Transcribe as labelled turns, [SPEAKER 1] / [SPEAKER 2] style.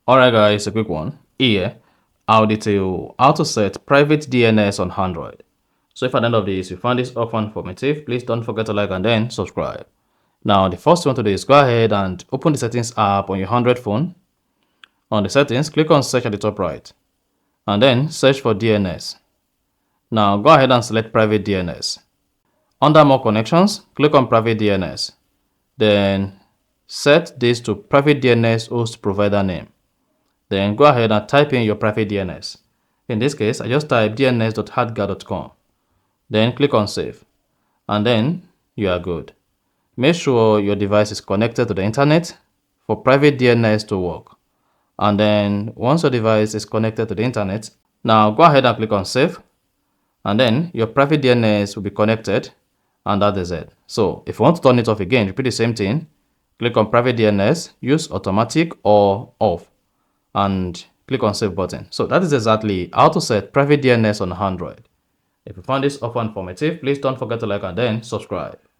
[SPEAKER 1] Alright guys, a quick one. Here, I'll detail how to set private DNS on Android. So if at the end of this you find this often informative, please don't forget to like and then subscribe. Now the first thing to do is go ahead and open the settings app on your Android phone. On the settings, click on search at the top right and then search for DNS. Now go ahead and select private DNS. Under more connections, click on private DNS. Then set this to private DNS host provider name. Then go ahead and type in your private DNS. In this case, I just type dns.hardgar.com. Then click on save. And then you are good. Make sure your device is connected to the internet for private DNS to work. And then once your device is connected to the internet, now go ahead and click on save. And then your private DNS will be connected, and that is it. So if you want to turn it off again, repeat the same thing. Click on private DNS, use automatic or off, and click on save button. So that is exactly how to set private DNS on Android. If you found this offer informative, please don't forget to like and then subscribe.